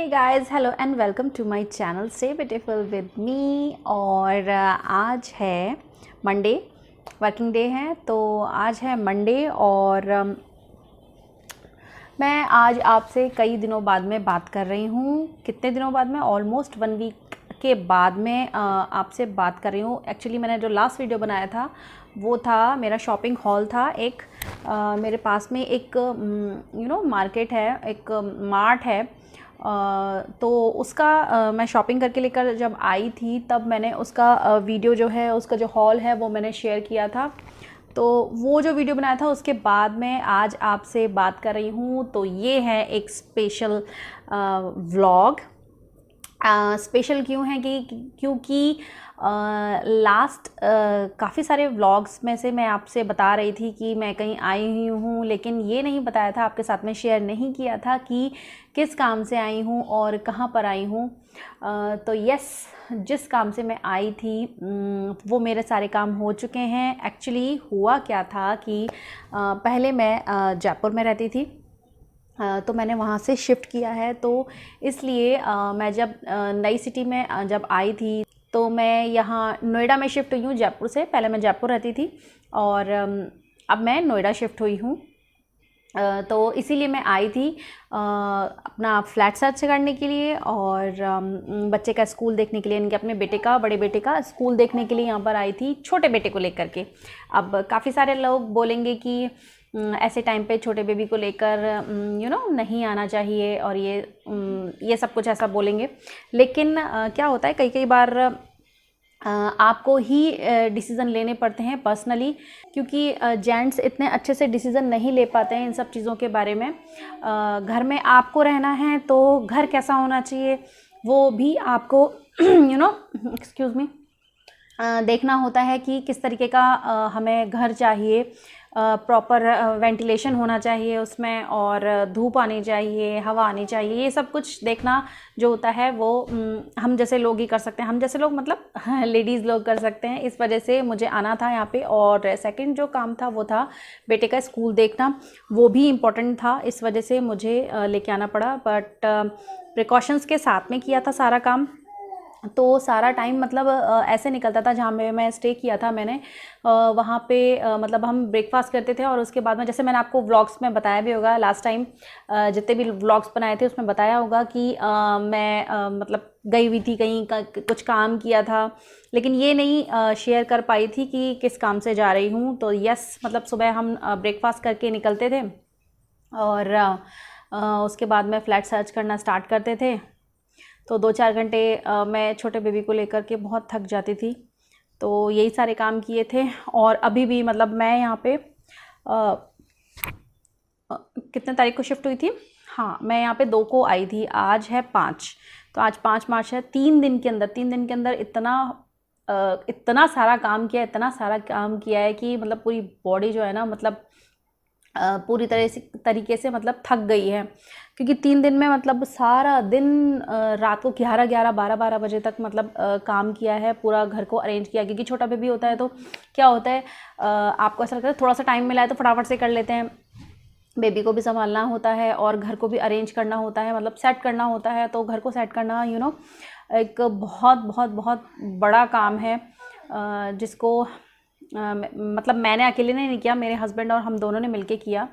Hey guys, hello and welcome to my channel stay beautiful with me. और आज है Monday, working day है। तो आज है मंडे और मैं आज आपसे कई दिनों बाद में बात कर रही हूँ। कितने दिनों बाद में? ऑलमोस्ट 1 वीक के बाद में आपसे बात कर रही हूँ। एक्चुअली मैंने जो लास्ट वीडियो बनाया था वो था मेरा शॉपिंग हॉल था। एक मेरे पास में एक मार्केट है, एक मार्ट है। तो उसका मैं शॉपिंग करके लेकर जब आई थी तब मैंने उसका वीडियो जो है, उसका जो हॉल है वो मैंने शेयर किया था। तो वो जो वीडियो बनाया था उसके बाद में आज आपसे बात कर रही हूँ। तो ये है एक स्पेशल व्लॉग। स्पेशल क्यों है क्योंकि लास्ट काफ़ी सारे व्लॉग्स में से मैं आपसे बता रही थी कि मैं कहीं आई हुई हूँ, लेकिन ये नहीं बताया था, आपके साथ में शेयर नहीं किया था कि किस काम से आई हूँ और कहाँ पर आई हूँ। तो यस, जिस काम से मैं आई थी वो मेरे सारे काम हो चुके हैं। एक्चुअली हुआ क्या था कि पहले मैं जयपुर में रहती थी, तो मैंने वहाँ से शिफ्ट किया है। तो इसलिए मैं जब नई सिटी में जब आई थी तो मैं यहाँ नोएडा में शिफ्ट हुई हूँ जयपुर से। पहले मैं जयपुर रहती थी और अब मैं नोएडा शिफ्ट हुई हूँ। तो इसीलिए मैं आई थी अपना फ्लैट सर्च करने के लिए और बच्चे का स्कूल देखने के लिए, यानी कि अपने बेटे का, बड़े बेटे का स्कूल देखने के लिए यहाँ पर आई थी, छोटे बेटे को लेकर के। अब काफ़ी सारे लोग बोलेंगे कि ऐसे टाइम पे छोटे बेबी को लेकर नहीं आना चाहिए और ये सब कुछ ऐसा बोलेंगे। लेकिन क्या होता है, कई बार आपको ही डिसीज़न लेने पड़ते हैं पर्सनली, क्योंकि जेंट्स इतने अच्छे से डिसीज़न नहीं ले पाते हैं इन सब चीज़ों के बारे में। घर में आपको रहना है तो घर कैसा होना चाहिए वो भी आपको एक्सक्यूज़ मी देखना होता है कि किस तरीके का हमें घर चाहिए। प्रॉपर वेंटिलेशन होना चाहिए उसमें और धूप आनी चाहिए, हवा आनी चाहिए। ये सब कुछ देखना जो होता है वो हम जैसे लोग ही कर सकते हैं। हम जैसे लोग मतलब लेडीज़ लोग कर सकते हैं। इस वजह से मुझे आना था यहाँ पे। और सेकंड जो काम था वो था बेटे का स्कूल देखना, वो भी इम्पोर्टेंट था, इस वजह से मुझे लेके आना पड़ा। बट प्रिकॉशंस के साथ में किया था सारा काम। तो सारा टाइम मतलब ऐसे निकलता था। जहाँ मैं स्टे किया था मैंने वहाँ पे मतलब हम ब्रेकफास्ट करते थे और उसके बाद में, जैसे मैंने आपको व्लॉग्स में बताया भी होगा लास्ट टाइम, जितने भी व्लॉग्स बनाए थे उसमें बताया होगा कि मैं मतलब गई हुई थी कहीं कुछ काम किया था, लेकिन ये नहीं शेयर कर पाई थी कि किस काम से जा रही हूँ। तो यस, मतलब सुबह हम ब्रेकफास्ट करके निकलते थे और उसके बाद में फ़्लैट सर्च करना स्टार्ट करते थे। तो 2-4 घंटे मैं छोटे बेबी को लेकर के बहुत थक जाती थी। तो यही सारे काम किए थे। और अभी भी मतलब मैं यहाँ पे कितने तारीख को शिफ्ट हुई थी? हाँ, मैं यहाँ पे 2 को आई थी, आज है 5। तो आज 5 मार्च है। 3 दिन के अंदर इतना सारा काम किया है कि मतलब पूरी बॉडी जो है ना, मतलब पूरी तरीके से मतलब थक गई है। क्योंकि 3 दिन में मतलब सारा दिन रात को 11-11, 12-12 बजे तक मतलब काम किया है, पूरा घर को अरेंज किया। क्योंकि छोटा बेबी होता है तो क्या होता है, आपको ऐसा लगता है थोड़ा सा टाइम मिला है तो फटाफट से कर लेते हैं। बेबी को भी संभालना होता है और घर को भी अरेंज करना होता है, मतलब सेट करना होता है। तो घर को सेट करना एक बहुत बहुत बहुत बड़ा काम है, जिसको मतलब मैंने अकेले ने नहीं किया, मेरे हस्बैंड और हम दोनों ने मिलके किया।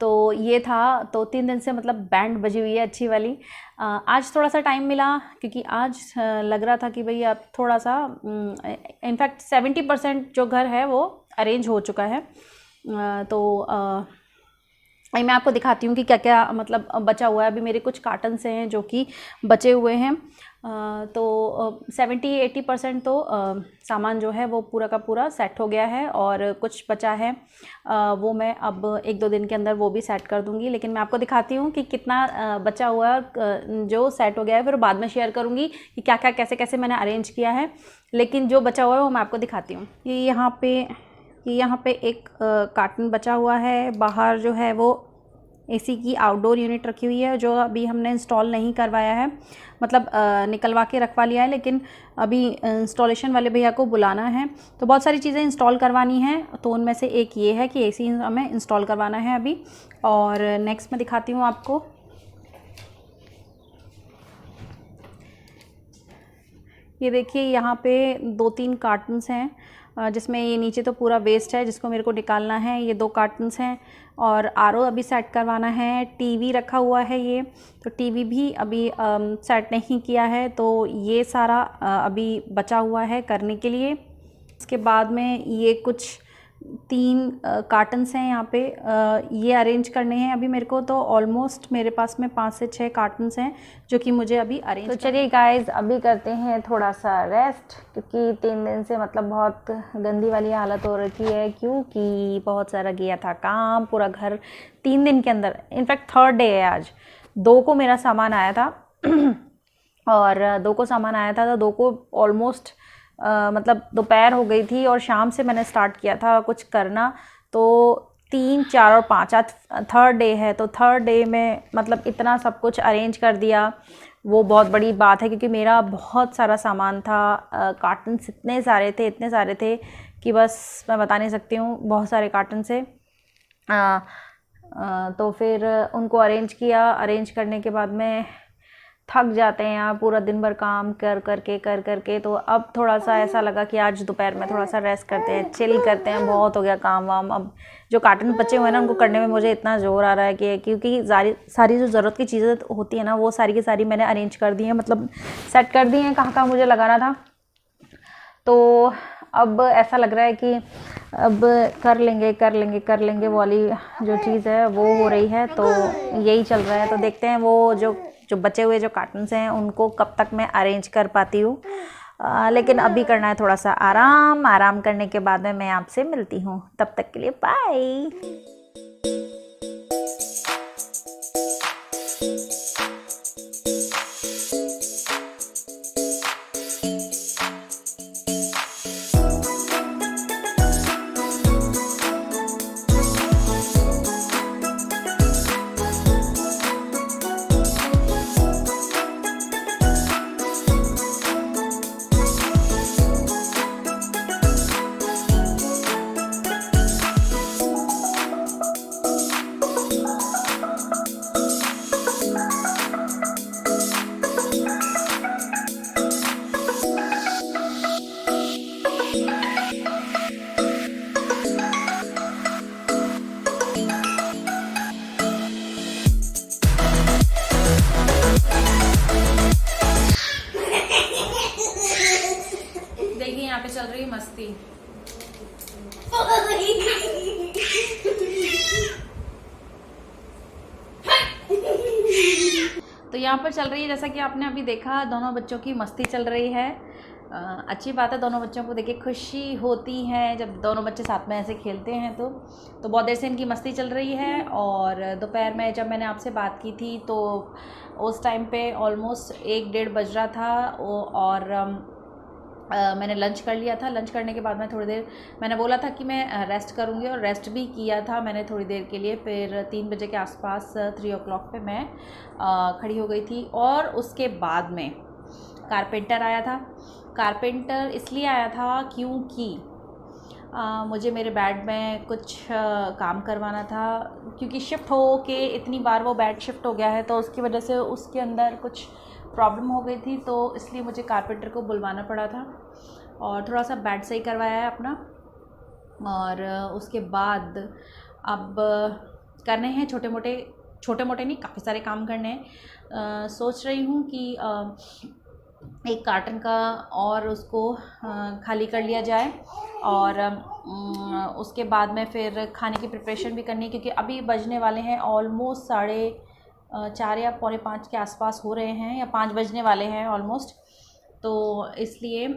तो ये था। तो 3 दिन से मतलब बैंड बजी हुई है अच्छी वाली। आज थोड़ा सा टाइम मिला क्योंकि आज लग रहा था कि भाई अब थोड़ा सा, इनफैक्ट 70% जो घर है वो अरेंज हो चुका है। तो मैं आपको दिखाती हूँ कि क्या क्या मतलब बचा हुआ है। अभी मेरे कुछ कार्टन्स हैं जो कि बचे हुए हैं। तो 70-80% तो सामान जो है वो पूरा का पूरा सेट हो गया है और कुछ बचा है वो मैं अब 1-2 दिन के अंदर वो भी सेट कर दूंगी। लेकिन मैं आपको दिखाती हूँ कि कितना बचा हुआ है जो सेट हो गया है, फिर बाद में शेयर करूँगी कि क्या क्या कैसे कैसे मैंने अरेंज किया है। लेकिन जो बचा हुआ है वो मैं आपको दिखाती हूँ। ये यहाँ पे एक कार्टन बचा हुआ है। बाहर जो है वो एसी की आउटडोर यूनिट रखी हुई है, जो अभी हमने इंस्टॉल नहीं करवाया है, मतलब निकलवा के रखवा लिया है, लेकिन अभी इंस्टॉलेशन वाले भैया को बुलाना है। तो बहुत सारी चीज़ें इंस्टॉल करवानी है, तो उनमें से एक ये है कि एसी हमें इंस्टॉल करवाना है अभी। और नेक्स्ट मैं दिखाती हूँ आपको। ये देखिए यहाँ पे 2-3 कार्टन्स हैं जिसमें ये नीचे तो पूरा वेस्ट है जिसको मेरे को निकालना है। ये 2 कार्टन्स हैं और आरओ अभी सेट करवाना है। टीवी रखा हुआ है ये, तो टीवी भी अभी सेट नहीं किया है, तो ये सारा अभी बचा हुआ है करने के लिए। उसके बाद में ये कुछ 3 कार्टन्स हैं यहाँ पे, ये अरेंज करने हैं अभी मेरे को। तो ऑलमोस्ट मेरे पास में 5 से 6 कार्टन्स हैं जो कि मुझे अभी अरेंज। तो चलिए गाइस, अभी करते हैं थोड़ा सा रेस्ट, क्योंकि 3 दिन से मतलब बहुत गंदी वाली हालत हो रखी है, क्योंकि बहुत सारा गया था काम। पूरा घर 3 दिन के अंदर, इनफैक्ट 3rd डे है आज। 2 को मेरा सामान आया था और 2 को सामान आया था, तो 2 को ऑलमोस्ट मतलब दोपहर हो गई थी और शाम से मैंने स्टार्ट किया था कुछ करना। तो 3, 4 और 5, आज 3rd डे है, तो 3rd डे में मतलब इतना सब कुछ अरेंज कर दिया। वो बहुत बड़ी बात है, क्योंकि मेरा बहुत सारा सामान था। कार्टन्स इतने सारे थे कि बस मैं बता नहीं सकती हूँ, बहुत सारे कार्टन से। तो फिर उनको अरेंज किया। अरेंज करने के बाद में थक जाते हैं यहाँ पूरा दिन भर काम कर करके। तो अब थोड़ा सा ऐसा लगा कि आज दोपहर में थोड़ा सा रेस्ट करते हैं, चिल करते हैं। बहुत हो गया काम वाम। अब जो कार्टन बचे हुए हैं ना, उनको करने में मुझे इतना ज़ोर आ रहा है कि क्योंकि सारी जो ज़रूरत की चीज़ें होती है ना, वो सारी की सारी मैंने अरेंज कर दी हैं, मतलब सेट कर दी हैं कहाँ मुझे लगाना था। तो अब ऐसा लग रहा है कि अब कर लेंगे वो वाली जो चीज़ है वो हो रही है, तो यही चल रहा है। तो देखते हैं वो जो बचे हुए जो कार्टन्स हैं उनको कब तक मैं अरेंज कर पाती हूँ। लेकिन अभी करना है थोड़ा सा आराम करने के बाद में मैं आपसे मिलती हूँ। तब तक के लिए बाय। देखिए यहाँ पे चल रही मस्ती। तो यहाँ पर चल रही है, जैसा कि आपने अभी देखा, दोनों बच्चों की मस्ती चल रही है। अच्छी बात है, दोनों बच्चों को देखे खुशी होती है जब दोनों बच्चे साथ में ऐसे खेलते हैं। तो बहुत देर से इनकी मस्ती चल रही है। और दोपहर में जब मैंने आपसे बात की थी तो उस टाइम पे ऑलमोस्ट 1-1:30 बज रहा था। और मैंने लंच कर लिया था। लंच करने के बाद में थोड़ी देर मैंने बोला था कि मैं रेस्ट करूँगी, और रेस्ट भी किया था मैंने थोड़ी देर के लिए। फिर 3 बजे के आसपास 3 o'clock पे मैं खड़ी हो गई थी। और उसके बाद में कारपेंटर आया था। कारपेंटर इसलिए आया था क्योंकि मुझे मेरे बेड में कुछ काम करवाना था, क्योंकि शिफ्ट हो के इतनी बार वो बेड शिफ्ट हो गया है, तो उसकी वजह से उसके अंदर कुछ प्रॉब्लम हो गई थी। तो इसलिए मुझे कारपेंटर को बुलवाना पड़ा था और थोड़ा सा बेड सही करवाया है अपना। और उसके बाद अब करने हैं छोटे मोटे नहीं, काफ़ी सारे काम करने हैं। सोच रही हूँ कि एक कार्टन का और उसको खाली कर लिया जाए, और उसके बाद में फिर खाने की प्रिपरेशन भी करनी है, क्योंकि अभी बजने वाले हैं ऑलमोस्ट 4:30 या 4:45 के आसपास हो रहे हैं, या 5 बजने वाले हैं ऑलमोस्ट। तो इसलिए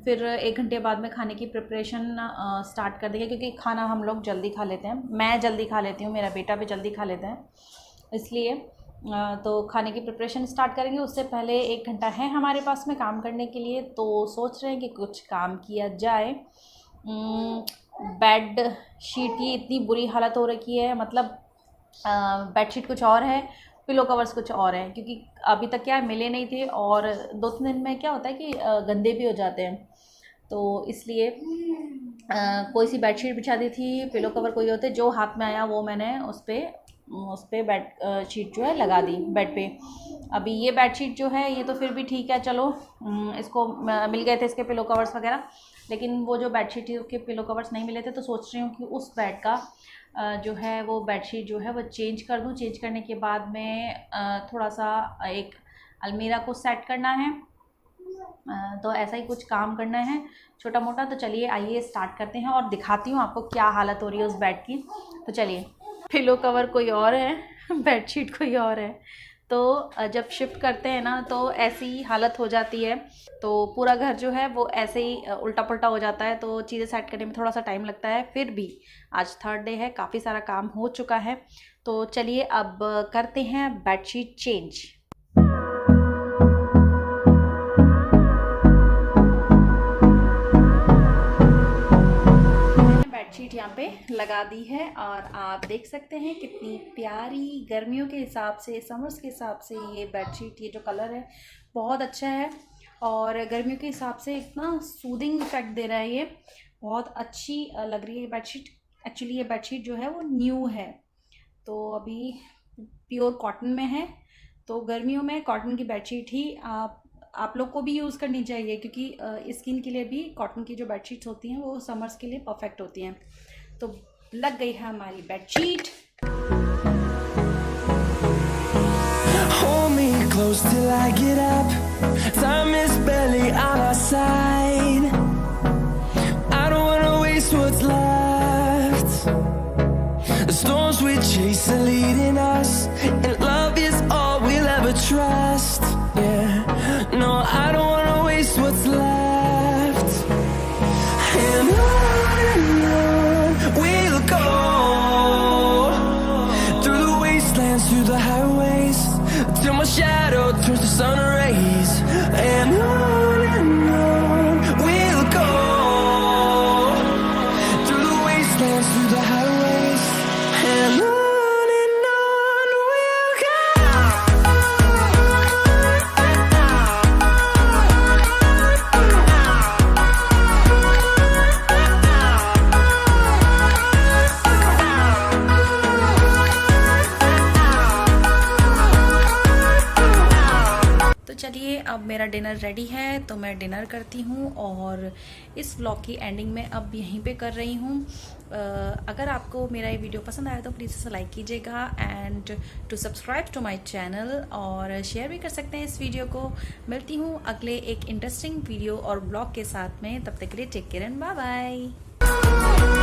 फिर 1 घंटे बाद में खाने की प्रिपरेशन स्टार्ट कर देंगे, क्योंकि खाना हम लोग जल्दी खा लेते हैं। मैं जल्दी खा लेती हूँ, मेरा बेटा भी जल्दी खा लेता है, इसलिए तो खाने की प्रिपरेशन स्टार्ट करेंगे। उससे पहले 1 घंटा है हमारे पास में काम करने के लिए। तो सोच रहे हैं कि कुछ काम किया जाए। बेड शीट की इतनी बुरी हालत हो रखी है, मतलब बेडशीट कुछ और है, पिलो कवर्स कुछ और हैं, क्योंकि अभी तक क्या मिले नहीं थे, और 2-3 दिन में क्या होता है कि गंदे भी हो जाते हैं। तो इसलिए कोई सी बेडशीट बिछा दी थी, पिलो कवर कोई होते जो हाथ में आया वो मैंने उस पर उस पर बेड शीट जो है लगा दी बेड पे। अभी ये बेड शीट जो है ये तो फिर भी ठीक है, चलो इसको मिल गए थे इसके पिलो कवर्स वगैरह, लेकिन वो जो बेड शीट के पिलो कवर्स नहीं मिले थे, तो सोच रही हूँ कि उस बेड का जो है वो बेडशीट जो है वो चेंज कर दूँ। चेंज करने के बाद में थोड़ा सा एक अलमीरा को सेट करना है, तो ऐसा ही कुछ काम करना है छोटा मोटा। तो चलिए आइए स्टार्ट करते हैं और दिखाती हूँ आपको क्या हालत हो रही है उस बेड की। तो चलिए, पिलो कवर कोई और है, बेडशीट कोई और है, तो जब शिफ्ट करते हैं ना तो ऐसी ही हालत हो जाती है। तो पूरा घर जो है वो ऐसे ही उल्टा पुल्टा हो जाता है, तो चीज़ें सेट करने में थोड़ा सा टाइम लगता है। फिर भी आज थर्ड डे है, काफ़ी सारा काम हो चुका है। तो चलिए अब करते हैं बेडशीट चेंज। बेडशीट यहाँ पे लगा दी है और आप देख सकते हैं कितनी प्यारी, गर्मियों के हिसाब से, समर्स के हिसाब से ये बेडशीट, ये जो कलर है बहुत अच्छा है और गर्मियों के हिसाब से इतना सूदिंग इफेक्ट दे रहा है। ये बहुत अच्छी लग रही है ये बेडशीट। एक्चुअली ये बेडशीट जो है वो न्यू है, तो अभी प्योर कॉटन में है। तो गर्मियों में कॉटन की बेडशीट ही आप लोग को भी यूज़ करनी चाहिए, क्योंकि स्किन के लिए भी कॉटन की जो बेडशीट्स होती हैं वो समर्स के लिए परफेक्ट होती हैं। तो लग गई है हमारी bedsheet. Hold me close till I get up. Time is barely on our side. I don't wanna waste what's left. The storms we chase are leading us, and love is all we'll ever trust. Yeah, no, I don't wanna waste what's left. And on we'll go, through the wastelands, through the highways, till my shadow turns to sun rays. And on we'll go, through the wastelands, through the highways, and on we'll go. तो चलिए अब मेरा dinner ready है, तो मैं dinner करती हूँ और इस व्लॉग की एंडिंग में अब यहीं पे कर रही हूँ। अगर आपको मेरा ये वीडियो पसंद आया तो प्लीज़ इसे लाइक कीजिएगा and to subscribe to my channel, और शेयर भी कर सकते हैं इस वीडियो को। मिलती हूँ अगले एक इंटरेस्टिंग वीडियो और ब्लॉग के साथ में, तब तक के लिए take care and bye bye.